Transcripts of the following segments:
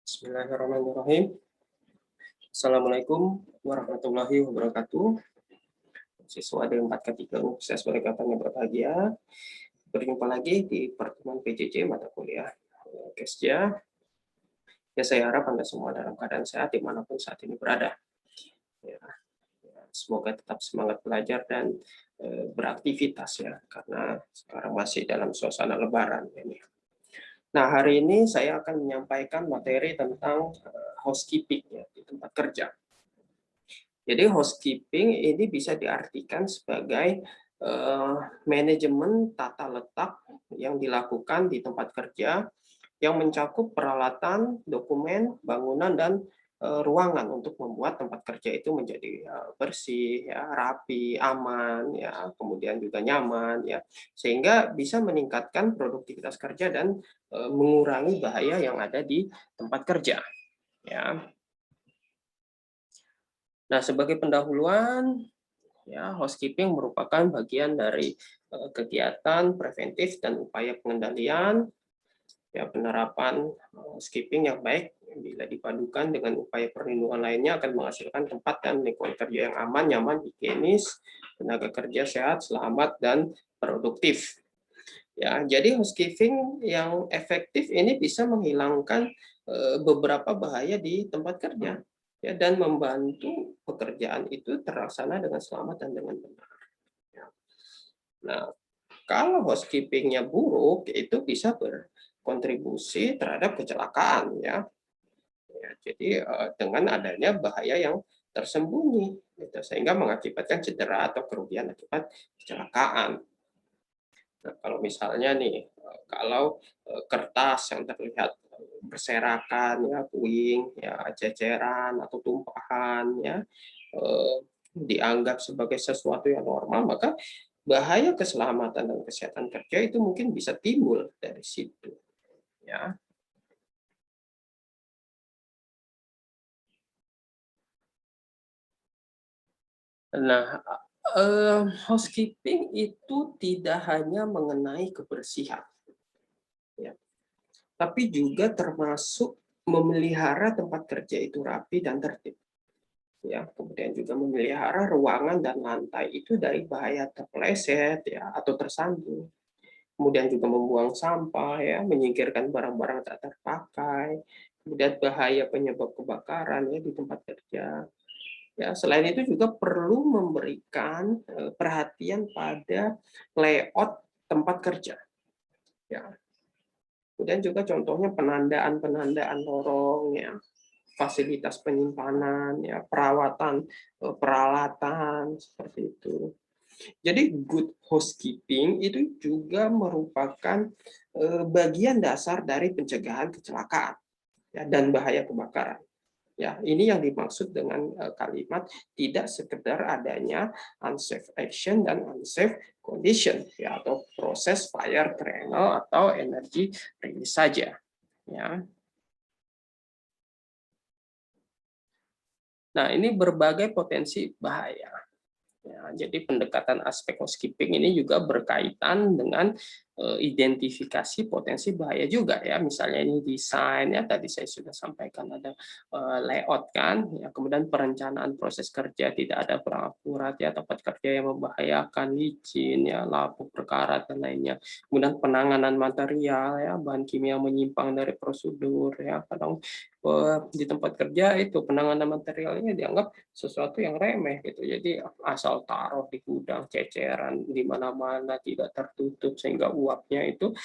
Bismillahirrahmanirrahim. Assalamualaikum warahmatullahi wabarakatuh. Siswa D4 ketika Universitas Balikpapan yang berbahagia. Berjumpa lagi di pertemuan PJJ mata kuliah Kesja. Ya, saya harap Anda semua dalam keadaan sehat dimanapun saat ini berada. Ya, semoga tetap semangat belajar dan beraktivitas ya, karena sekarang masih dalam suasana Lebaran ini. Nah, hari ini saya akan menyampaikan materi tentang housekeeping ya, di tempat kerja. Jadi housekeeping ini bisa diartikan sebagai manajemen tata letak yang dilakukan di tempat kerja yang mencakup peralatan, dokumen, bangunan, dan ruangan untuk membuat tempat kerja itu menjadi bersih, ya, rapi, aman, ya, kemudian juga nyaman, ya, sehingga bisa meningkatkan produktivitas kerja dan mengurangi bahaya yang ada di tempat kerja. Ya. Nah, sebagai pendahuluan, ya, housekeeping merupakan bagian dari kegiatan preventif dan upaya pengendalian. Ya, penerapan housekeeping yang baik bila dipadukan dengan upaya perlindungan lainnya akan menghasilkan tempat dan lingkungan kerja yang aman, nyaman, higienis, tenaga kerja sehat, selamat, dan produktif. Ya, jadi housekeeping yang efektif ini bisa menghilangkan beberapa bahaya di tempat kerja, ya, dan membantu pekerjaan itu terlaksana dengan selamat dan dengan benar. Ya. Nah, kalau housekeeping-nya buruk, itu bisa berkontribusi terhadap kecelakaan, ya. Ya, jadi dengan adanya bahaya yang tersembunyi, gitu, sehingga mengakibatkan cedera atau kerugian akibat kecelakaan. Nah, kalau misalnya nih, kalau kertas yang terlihat berserakan, ya, puing, ya, ceceran atau tumpahan, ya, dianggap sebagai sesuatu yang normal, maka bahaya keselamatan dan kesehatan kerja itu mungkin bisa timbul dari situ, ya. Nah, housekeeping itu tidak hanya mengenai kebersihan, ya, tapi juga termasuk memelihara tempat kerja itu rapi dan tertib. Ya, kemudian juga memelihara ruangan dan lantai itu dari bahaya terpeleset, ya, atau tersandung. Kemudian juga membuang sampah, ya, menyingkirkan barang-barang tak terpakai, kemudian bahaya penyebab kebakaran ya di tempat kerja. Ya, selain itu juga perlu memberikan perhatian pada layout tempat kerja. Ya. Kemudian juga contohnya penandaan-penandaan lorong, ya, fasilitas penyimpanan, ya, perawatan peralatan seperti itu. Jadi good housekeeping itu juga merupakan bagian dasar dari pencegahan kecelakaan, ya, dan bahaya kebakaran. Ya, ini yang dimaksud dengan kalimat tidak sekedar adanya unsafe action dan unsafe condition, ya, atau proses fire triangle atau energy release saja, ya. Nah, ini berbagai potensi bahaya. Ya, jadi pendekatan aspek housekeeping ini juga berkaitan dengan identifikasi potensi bahaya juga ya. Misalnya ini desain ya, tadi saya sudah sampaikan ada layout kan, ya, kemudian perencanaan proses kerja tidak ada kurang akurat ya, tempat kerja yang membahayakan, licin ya, lapuk berkarat dan lainnya. Kemudian penanganan material ya, bahan kimia menyimpang dari prosedur ya, kadang di tempat kerja itu penanganan materialnya dianggap sesuatu yang remeh gitu. Jadi asal taruh di gudang ceceran di mana-mana tidak tertutup sehingga uapnya itu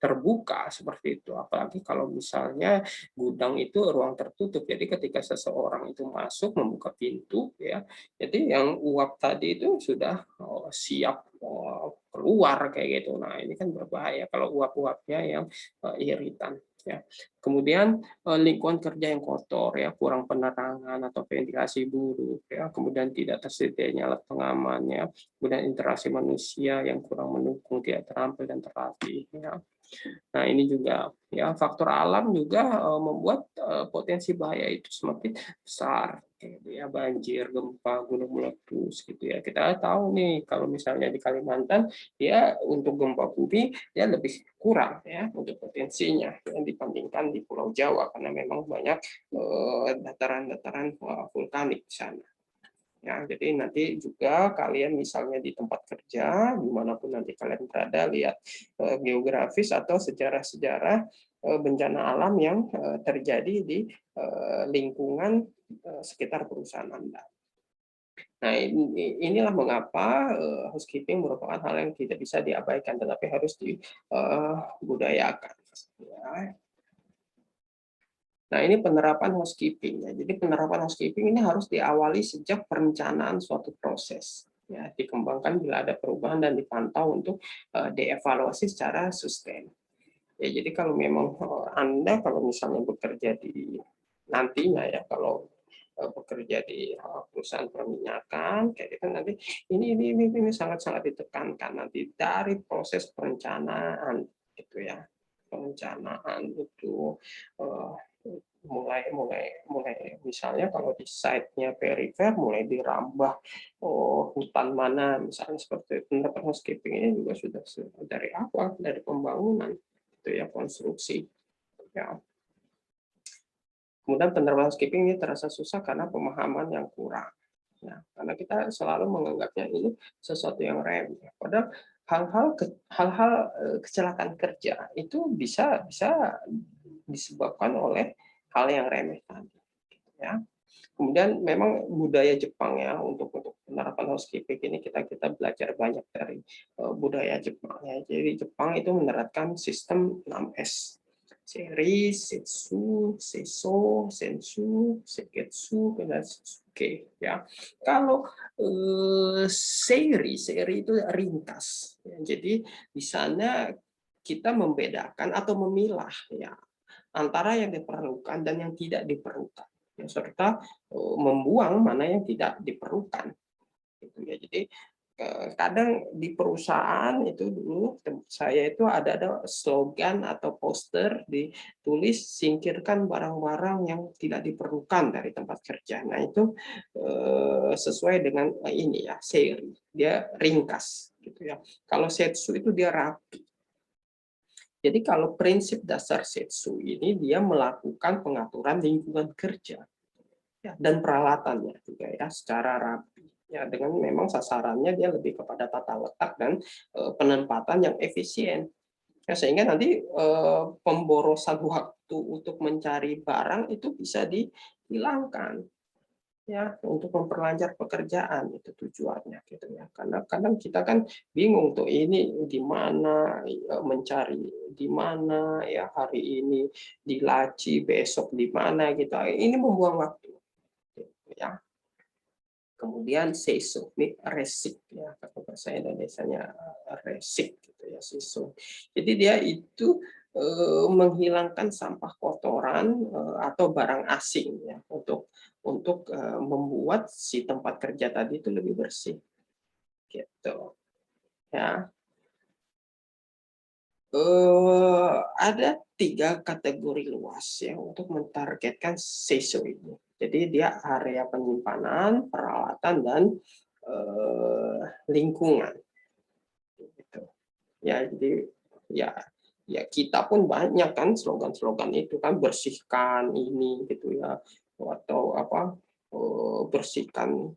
terbuka seperti itu. Apalagi kalau misalnya gudang itu ruang tertutup. Jadi ketika seseorang itu masuk membuka pintu ya, jadi yang uap tadi itu sudah siap keluar kayak gitu. Nah, ini kan berbahaya kalau uap-uapnya yang iritan ya. Kemudian lingkungan kerja yang kotor ya, kurang penerangan atau ventilasi buruk ya, kemudian tidak tersedianya alat pengaman ya, kemudian interaksi manusia yang kurang mendukung, tidak terampil dan terlatih ya. Nah, ini juga ya faktor alam juga membuat potensi bahaya itu semakin besar, gitu ya, banjir, gempa, gunung meletus, gitu ya. Kita tahu nih kalau misalnya di Kalimantan, ya untuk gempa bumi ya lebih kurang ya untuk potensinya ya, dibandingkan di Pulau Jawa karena memang banyak dataran-dataran vulkanik di sana. Ya, jadi nanti juga kalian misalnya di tempat kerja, dimanapun nanti kalian berada, lihat geografis atau sejarah-sejarah bencana alam yang terjadi di lingkungan sekitar perusahaan Anda. Nah, inilah mengapa housekeeping merupakan hal yang tidak bisa diabaikan, tetapi harus dibudayakan. Ya. Nah, ini penerapan housekeeping. Ya. Jadi penerapan housekeeping ini harus diawali sejak perencanaan suatu proses. Ya, dikembangkan bila ada perubahan dan dipantau untuk dievaluasi secara sustain. Ya, jadi kalau memang Anda kalau misalnya bekerja di nantinya ya kalau bekerja di perusahaan perminyakan kayak gitu nanti ini sangat-sangat ditekankan nanti dari proses perencanaan gitu ya. Perencanaan itu eh, mulai mulai mulai misalnya kalau di site-nya perifer mulai dirambah hutan mana misalnya seperti itu. Pendapat housekeeping ini juga sudah dari awal dari pembangunan itu ya konstruksi ya. Kemudian penerapan housekeeping ini terasa susah karena pemahaman yang kurang. Ya, karena kita selalu menganggapnya ini sesuatu yang remeh. Padahal hal-hal kecelakaan kerja itu bisa bisa disebabkan oleh hal yang remeh tadi. Ya. Kemudian memang budaya Jepang ya untuk penerapan housekeeping ini kita belajar banyak dari budaya Jepang ya. Jadi Jepang itu menerapkan sistem 6S. Seri, Setsu, Seiso, Sensu, Seketsu, dan Setsuke ya. Kalau seri itu ringkas. Ya. Jadi di sana kita membedakan atau memilah ya antara yang diperlukan dan yang tidak diperlukan ya, serta membuang mana yang tidak diperlukan gitu ya. Jadi kadang di perusahaan itu dulu saya itu ada slogan atau poster ditulis singkirkan barang-barang yang tidak diperlukan dari tempat kerja. Nah itu sesuai dengan ini ya seri dia ringkas gitu ya. Kalau setsu itu dia rapi. Jadi kalau prinsip dasar setsu ini dia melakukan pengaturan lingkungan kerja ya, dan peralatannya juga ya secara rapi ya dengan memang sasarannya dia lebih kepada tata letak dan penempatan yang efisien ya, sehingga nanti pemborosan waktu untuk mencari barang itu bisa dihilangkan ya untuk memperlancar pekerjaan itu tujuannya gitu ya karena kadang kita kan bingung tuh ini di mana mencari di mana ya hari ini di laci besok di mana gitu ini membuang waktu gitu ya. Kemudian seiso ini resik ya kalau bahasa Indonesianya resik gitu ya seiso. Jadi dia itu menghilangkan sampah kotoran atau barang asing ya untuk membuat si tempat kerja tadi itu lebih bersih gitu ya. Ada 3 kategori luas ya untuk mentargetkan seiso ini. Jadi dia area penyimpanan, peralatan, dan lingkungan. Gitu. Ya, jadi ya ya kita pun banyak kan slogan-slogan itu kan bersihkan ini gitu ya atau apa bersihkan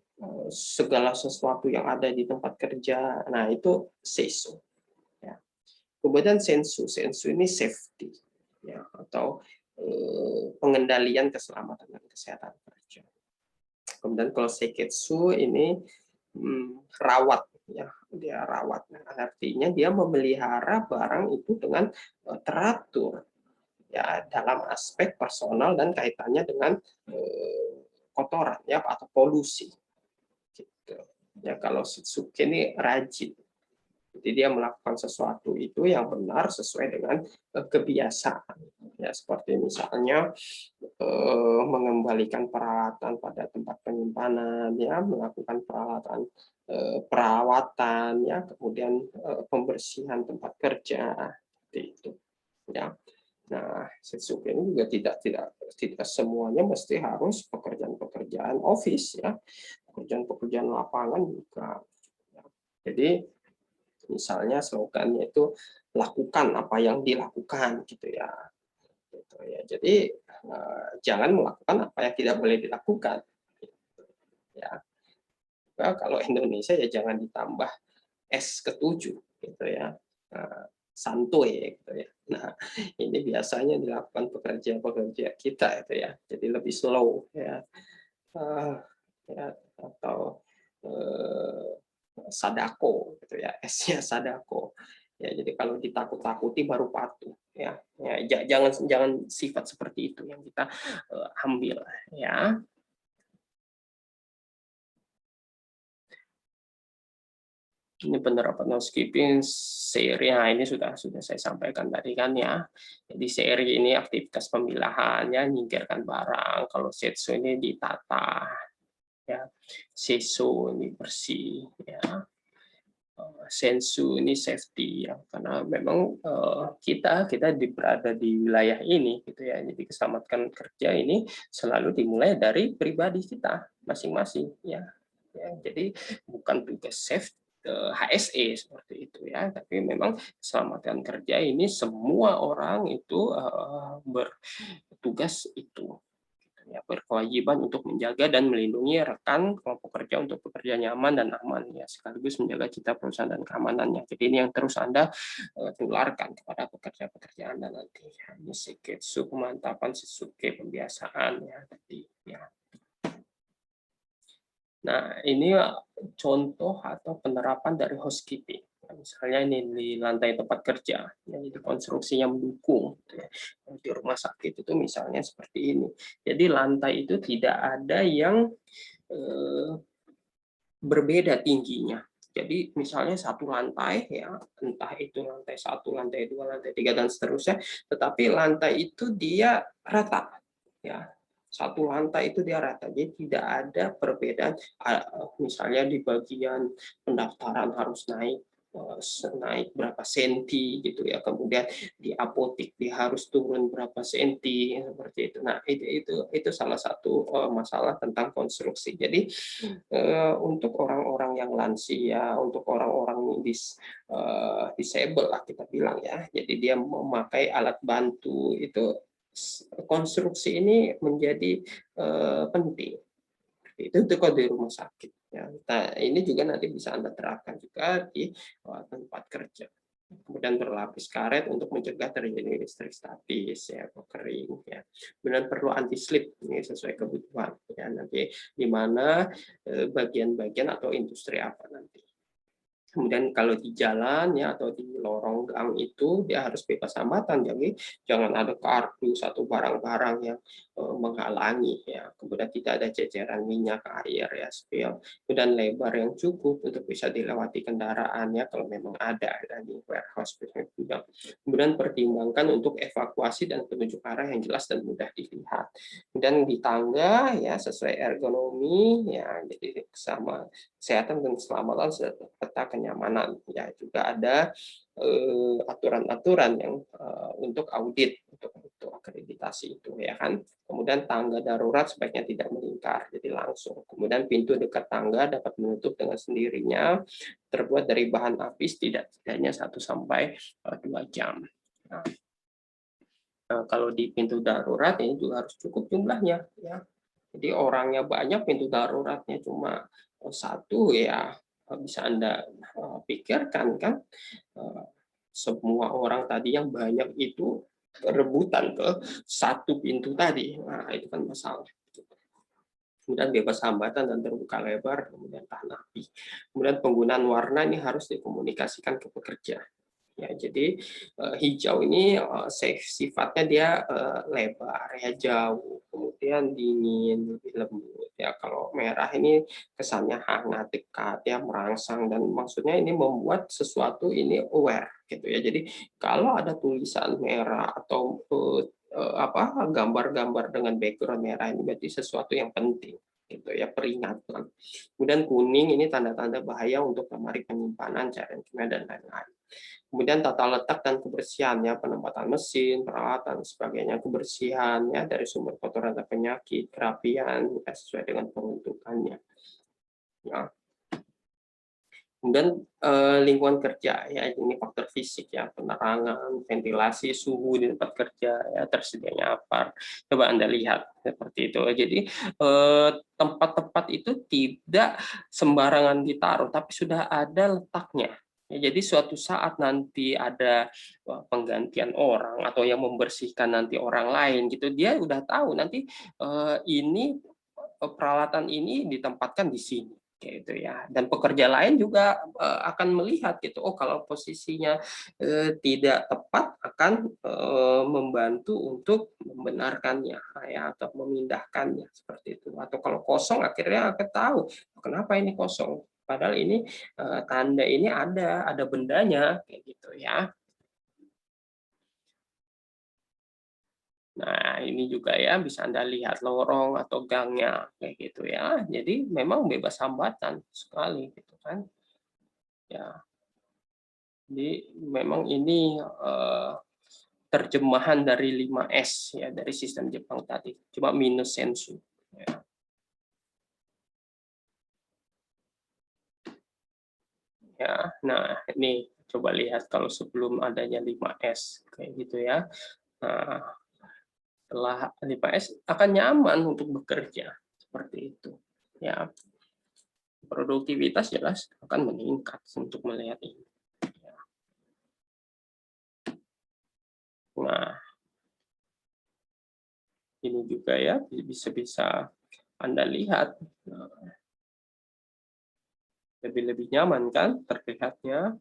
segala sesuatu yang ada di tempat kerja. Nah, itu seiso. Ya. Kemudian sensu, sensu ini safety ya atau pengendalian keselamatan dan kesehatan kerja. Kemudian kalau seiketsu ini rawat ya, dia rawat. Nah, artinya dia memelihara barang itu dengan teratur ya dalam aspek personal dan kaitannya dengan kotoran ya atau polusi gitu. Ya kalau Shitsuke ini rajin. Jadi dia melakukan sesuatu itu yang benar sesuai dengan kebiasaan. Ya seperti misalnya mengembalikan peralatan pada tempat penyimpanan, ya melakukan peralatan perawatan, ya kemudian pembersihan tempat kerja, seperti itu. ya. Nah, Setsuke ini juga tidak semuanya mesti harus pekerjaan-pekerjaan office ya, pekerjaan-pekerjaan lapangan juga. Ya. Jadi misalnya slogannya itu lakukan apa yang dilakukan gitu ya. Gitu ya. Jadi jangan melakukan apa yang tidak boleh dilakukan. Gitu, ya. Nah, kalau Indonesia ya jangan ditambah S ke-7 gitu ya. Santuy gitu ya. Nah, ini biasanya dilakukan pekerja-pekerja kita itu ya. Jadi lebih slow ya. Ya atau sadako gitu ya. S-nya sadako. Ya, jadi kalau ditakut-takuti baru patuh ya. Ya jangan jangan sifat seperti itu yang kita ambil ya. Ini penerapan housekeeping seri, nah ini sudah saya sampaikan tadi kan ya. Jadi seri ini aktivitas pemilahannya, nyingkirkan barang. Kalau setsu ini ditata, ya. Seiso ini bersih, ya. Sensu ini safety, ya. Karena memang kita berada di wilayah ini, gitu ya. Jadi keselamatan kerja ini selalu dimulai dari pribadi kita masing-masing, ya. Ya, jadi bukan tugas safety HSE seperti itu ya, tapi memang keselamatan kerja ini semua orang itu bertugas itu ya, berkewajiban untuk menjaga dan melindungi rekan kelompok kerja untuk bekerja nyaman dan aman ya, sekaligus menjaga citra perusahaan dan keamanannya. Jadi ini yang terus Anda tularkan kepada pekerja-pekerja Anda nanti. Ini Shiketsu pemantapan, Shisuke pembiasaan ya tadi ya. Nah, ini contoh atau penerapan dari housekeeping. Misalnya ini di lantai tempat kerja, jadi konstruksinya mendukung. Di rumah sakit itu misalnya seperti ini. Jadi lantai itu tidak ada yang berbeda tingginya. Jadi misalnya satu lantai ya, entah itu lantai 1, lantai 2, lantai 3 dan seterusnya, tetapi lantai itu dia rata ya. Satu lantai itu dia rata. Jadi tidak ada perbedaan misalnya di bagian pendaftaran harus naik berapa senti gitu ya, kemudian di apotik dia harus turun berapa senti seperti itu. Nah, itu salah satu masalah tentang konstruksi. Jadi untuk orang-orang yang lansia, untuk orang-orang disable lah kita bilang ya. Jadi dia memakai alat bantu itu, konstruksi ini menjadi penting. Itu kalau di rumah sakit. Ya. Nah, ini juga nanti bisa Anda terapkan juga di tempat kerja. Kemudian berlapis karet untuk mencegah terjadi listrik statis ya, atau kering ya. Kemudian perlu anti slip ini sesuai kebutuhan ya, nanti di mana bagian-bagian atau industri apa nanti. Kemudian kalau di jalan ya atau di lorong gang itu dia harus bebas hambatan, jadi jangan ada kardus atau barang-barang yang menghalangi ya. Kemudian tidak ada ceceran minyak, air ya, spill. Kemudian lebar yang cukup untuk bisa dilewati kendaraan ya kalau memang ada di warehouse juga. Kemudian pertimbangkan untuk evakuasi dan penunjuk arah yang jelas dan mudah dilihat. Kemudian di tangga ya sesuai ergonomi ya, jadi sama kesehatan dan keselamatan serta kenyamanan ya, juga ada aturan-aturan yang untuk audit untuk akreditasi itu ya kan. Kemudian tangga darurat sebaiknya tidak melingkar, jadi langsung. Kemudian pintu dekat tangga dapat menutup dengan sendirinya, terbuat dari bahan apis tidaknya 1-2 jam. Nah, kalau di pintu darurat ini juga harus cukup jumlahnya ya. Jadi orangnya banyak, pintu daruratnya cuma satu ya, bisa Anda pikirkan kan, semua orang tadi yang banyak itu rebutan ke satu pintu tadi. Nah, itu kan masalah. Kemudian bebas hambatan dan terbuka lebar, kemudian tahan api. Kemudian penggunaan warna ini harus dikomunikasikan ke pekerja. Ya, jadi hijau ini sifatnya dia lebar ya, jauh, kemudian dingin, lebih lembut ya. Kalau merah ini kesannya hangat, dekat ya, merangsang, dan maksudnya ini membuat sesuatu ini aware gitu ya. Jadi kalau ada tulisan merah atau gambar-gambar dengan background merah ini berarti sesuatu yang penting gitu ya, peringatan. Kemudian kuning ini tanda-tanda bahaya untuk lemari penyimpanan cairan kimia dan lain-lain. Kemudian tata letak dan kebersihan ya, penempatan mesin, peralatan, sebagainya, kebersihan ya dari sumber kotoran atau penyakit, kerapian ya, sesuai dengan peruntukannya. Ya. Kemudian lingkungan kerja ya, ini faktor fisik ya, penerangan, ventilasi, suhu di tempat kerja ya, tersedianya apa. Coba Anda lihat seperti itu. Jadi tempat-tempat itu tidak sembarangan ditaruh, tapi sudah ada letaknya. Ya, jadi suatu saat nanti ada penggantian orang atau yang membersihkan nanti orang lain gitu, dia udah tahu nanti ini peralatan ini ditempatkan di sini gitu ya, dan pekerja lain juga akan melihat gitu, oh kalau posisinya tidak tepat akan membantu untuk membenarkannya ya, atau memindahkannya seperti itu, atau kalau kosong akhirnya akan tahu kenapa ini kosong padahal ini tanda ini ada bendanya kayak gitu ya. Nah, ini juga ya bisa Anda lihat lorong atau gangnya kayak gitu ya. Jadi memang bebas hambatan sekali gitu kan. Ya, jadi memang ini terjemahan dari 5S ya, dari sistem Jepang tadi. Cuma minus sensu. Ya. Ya, nah ini coba lihat kalau sebelum adanya 5S kayak gitu ya. Nah, setelah 5S akan nyaman untuk bekerja seperti itu. Ya, produktivitas jelas akan meningkat untuk melihat ini. Nah, ini juga ya bisa Anda lihat lebih nyaman kan terlihatnya.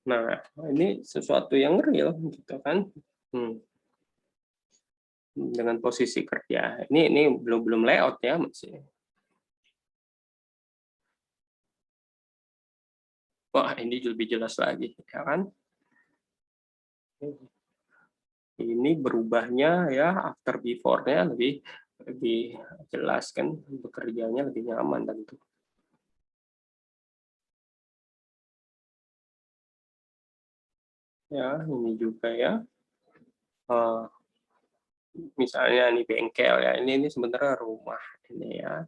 Nah, ini sesuatu yang real gitu kan. Hmm. Dengan posisi kerja. Ini belum layout ya masih. Wah, ini lebih jelas lagi ya kan. Ini berubahnya ya after before-nya lebih jelas kan, bekerjanya lebih nyaman tentu. Ya, ini juga ya. Misalnya ini bengkel ya, ini sebenarnya rumah ini ya.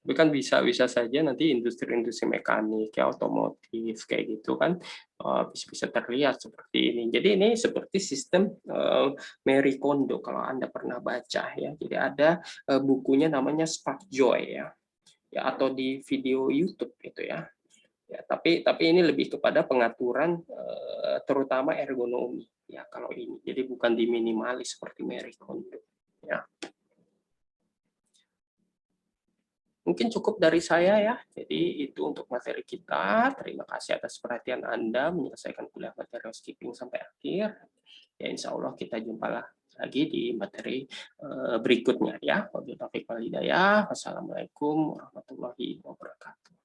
Tapi kan bisa saja nanti industri-industri mekanik, ya otomotif kayak gitu kan bisa terlihat seperti ini. Jadi ini seperti sistem Marie Kondo kalau Anda pernah baca ya. Jadi ada bukunya namanya Spark Joy ya. Ya atau di video YouTube gitu ya. Ya, tapi ini lebih kepada pengaturan terutama ergonomi ya kalau ini. Jadi bukan di minimalis seperti Marie Kondo ya. Mungkin cukup dari saya ya. Jadi itu untuk materi kita. Terima kasih atas perhatian Anda menyelesaikan kuliah materi housekeeping sampai akhir. Ya insya Allah kita jumpa lagi di materi berikutnya ya. Wabillahi taufiq wal hidayah. Wassalamualaikum warahmatullahi wabarakatuh.